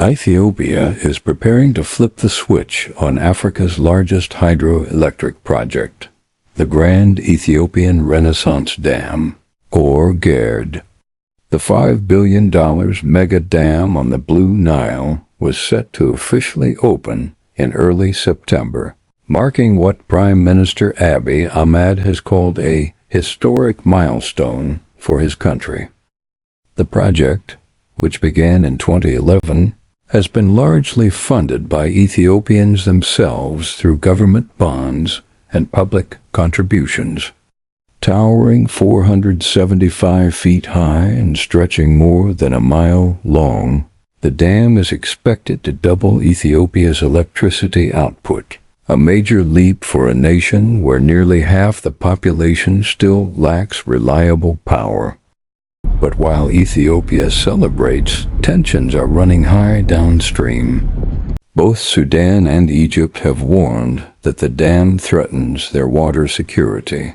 Ethiopia is preparing to flip the switch on Africa's largest hydroelectric project, the Grand Ethiopian Renaissance Dam, or GERD. The $5 billion mega dam on the Blue Nile was set to officially open in early September, marking what Prime Minister Abiy Ahmed has called a historic milestone for his country. The project, which began in 2011, has been largely funded by Ethiopians themselves through government bonds and public contributions. Towering 475 feet high and stretching more than a mile long, the dam is expected to double Ethiopia's electricity output, a major leap for a nation where nearly half the population still lacks reliable power. But while Ethiopia celebrates, tensions are running high downstream. Both Sudan and Egypt have warned that the dam threatens their water security.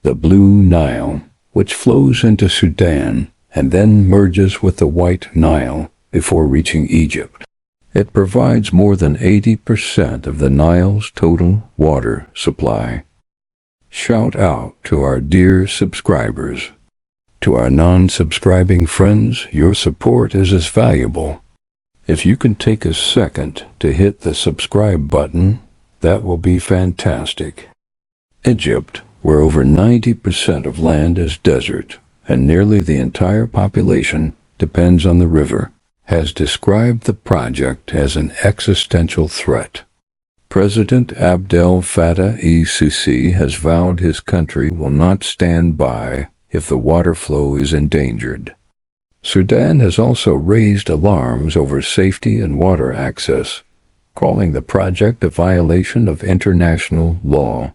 The Blue Nile, which flows into Sudan and then merges with the White Nile before reaching Egypt. It provides more than 80% of the Nile's total water supply. Shout out to our dear subscribers. To our non-subscribing friends, your support is as valuable. If you can take a second to hit the subscribe button, that will be fantastic. Egypt, where over 90% of land is desert and nearly the entire population depends on the river, has described the project as an existential threat. President Abdel Fattah el-Sisi has vowed his country will not stand by if the water flow is endangered. Sudan has also raised alarms over safety and water access, calling the project a violation of international law.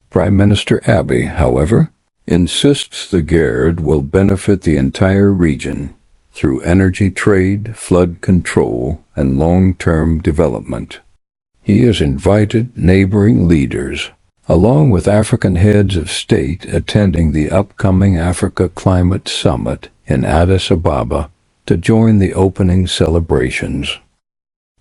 Prime Minister Abiy, however, insists the GERD will benefit the entire region through energy trade, flood control, and long-term development. He has invited neighboring leaders, along with African heads of state attending the upcoming Africa Climate Summit in Addis Ababa, to join the opening celebrations.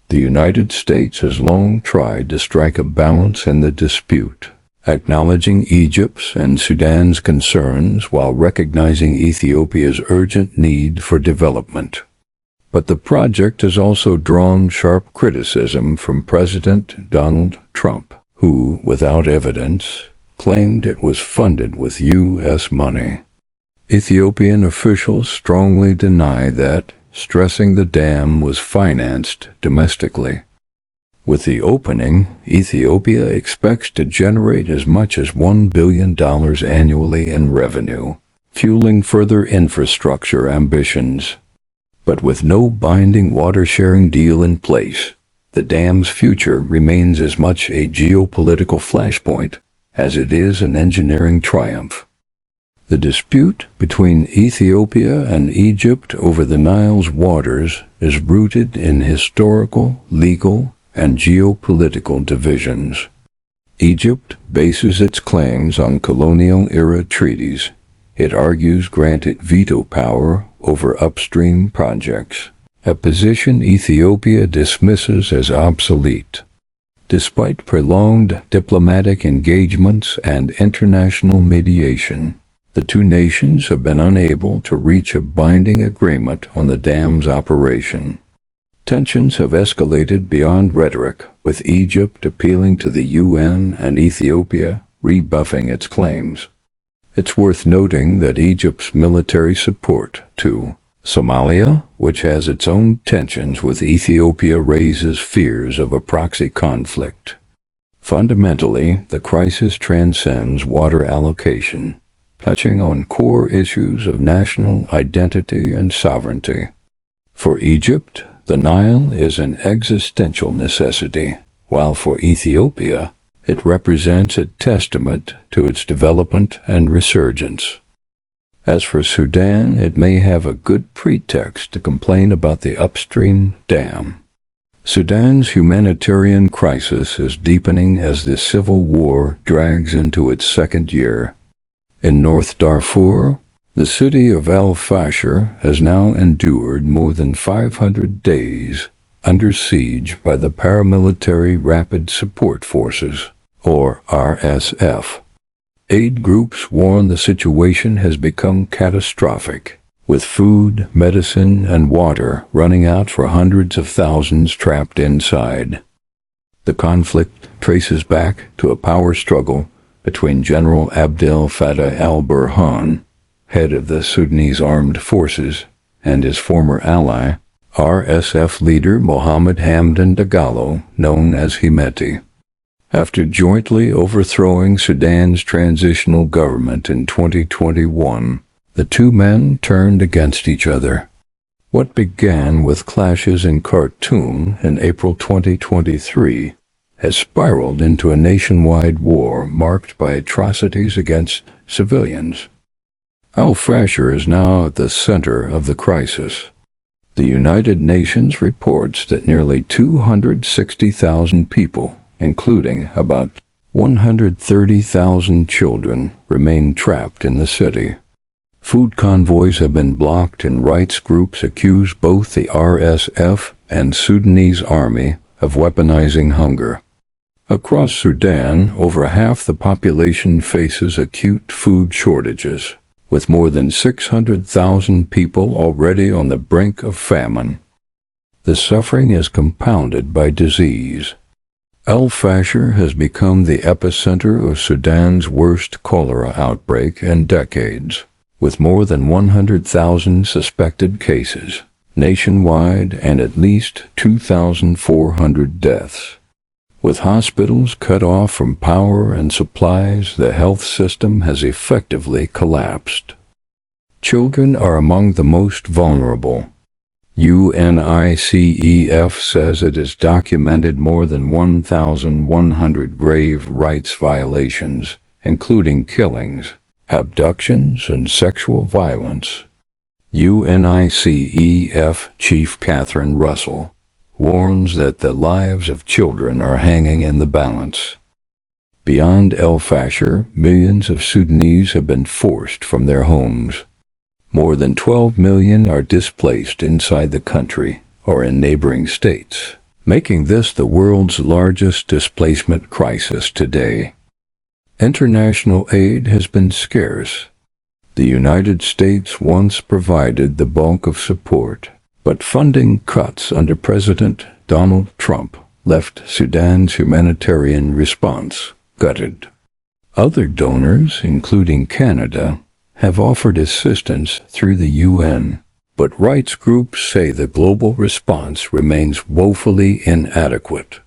The United States has long tried to strike a balance in the dispute, acknowledging Egypt's and Sudan's concerns while recognizing Ethiopia's urgent need for development. But the project has also drawn sharp criticism from President Donald Trump, who, without evidence, claimed it was funded with U.S. money. Ethiopian officials strongly deny that, stressing the dam was financed domestically. With the opening, Ethiopia expects to generate as much as $1 billion annually in revenue, fueling further infrastructure ambitions. But with no binding water-sharing deal in place, the dam's future remains as much a geopolitical flashpoint as it is an engineering triumph. The dispute between Ethiopia and Egypt over the Nile's waters is rooted in historical, legal, and geopolitical divisions. Egypt bases its claims on colonial-era treaties. It argues granted veto power over upstream projects, a position Ethiopia dismisses as obsolete. Despite prolonged diplomatic engagements and international mediation, the two nations have been unable to reach a binding agreement on the dam's operation. Tensions have escalated beyond rhetoric, with Egypt appealing to the UN and Ethiopia rebuffing its claims. It's worth noting that Egypt's military support to Somalia, which has its own tensions with Ethiopia, raises fears of a proxy conflict. Fundamentally, the crisis transcends water allocation, touching on core issues of national identity and sovereignty. For Egypt, the Nile is an existential necessity, while for Ethiopia, it represents a testament to its development and resurgence. As for Sudan, it may have a good pretext to complain about the upstream dam. Sudan's humanitarian crisis is deepening as the civil war drags into its second year. In North Darfur, The city of El Fasher has now endured more than 500 days under siege by the Paramilitary Rapid Support Forces, or RSF. Aid groups warn the situation has become catastrophic, with food, medicine, and water running out for hundreds of thousands trapped inside. The conflict traces back to a power struggle between General Abdel Fattah al-Burhan, head of the Sudanese armed forces, and his former ally, RSF leader Mohammed Hamdan Dagalo, known as Hemeti. After jointly overthrowing Sudan's transitional government in 2021, the two men turned against each other. What began with clashes in Khartoum in April 2023 has spiraled into a nationwide war marked by atrocities against civilians. El Fasher is now at the center of the crisis. The United Nations reports that nearly 260,000 people, including about 130,000 children, remain trapped in the city. Food convoys have been blocked and rights groups accuse both the RSF and Sudanese army of weaponizing hunger. Across Sudan, over half the population faces acute food shortages, with more than 600,000 people already on the brink of famine. The suffering is compounded by disease. El Fasher has become the epicenter of Sudan's worst cholera outbreak in decades, with more than 100,000 suspected cases nationwide and at least 2,400 deaths. With hospitals cut off from power and supplies, the health system has effectively collapsed. Children are among the most vulnerable. UNICEF says it has documented more than 1,100 grave rights violations, including killings, abductions, and sexual violence. UNICEF Chief Catherine Russell warns that the lives of children are hanging in the balance. Beyond El Fasher, millions of Sudanese have been forced from their homes. More than 12 million are displaced inside the country or in neighboring states, making this the world's largest displacement crisis today. International aid has been scarce. The United States once provided the bulk of support, but funding cuts under President Donald Trump left Sudan's humanitarian response gutted. Other donors, including Canada, have offered assistance through the UN, but rights groups say the global response remains woefully inadequate.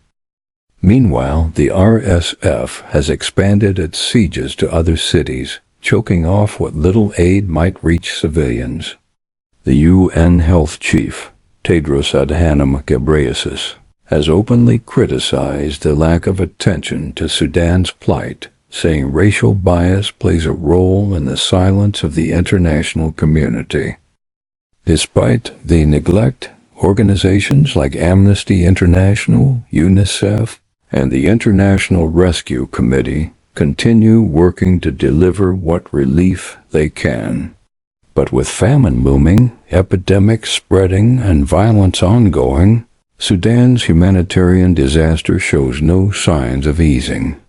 Meanwhile, the RSF has expanded its sieges to other cities, choking off what little aid might reach civilians. The UN Health Chief, Tedros Adhanom Ghebreyesus, has openly criticized the lack of attention to Sudan's plight, saying racial bias plays a role in the silence of the international community. Despite the neglect, organizations like Amnesty International, UNICEF, and the International Rescue Committee continue working to deliver what relief they can. But with famine looming, epidemics spreading, and violence ongoing, Sudan's humanitarian disaster shows no signs of easing.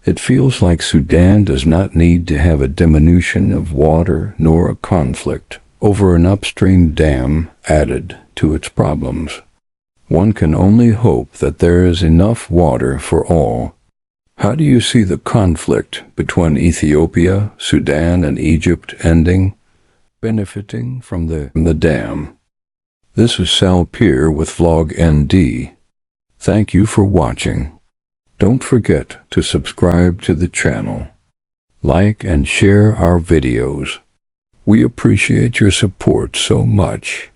It feels like Sudan does not need to have a diminution of water nor a conflict over an upstream dam added to its problems. One can only hope that there is enough water for all. How do you see the conflict between Ethiopia, Sudan, and Egypt ending, benefiting from the dam? This is Sal Peer with Vlog ND. Thank you for watching. Don't forget to subscribe to the channel. Like and share our videos. We appreciate your support so much.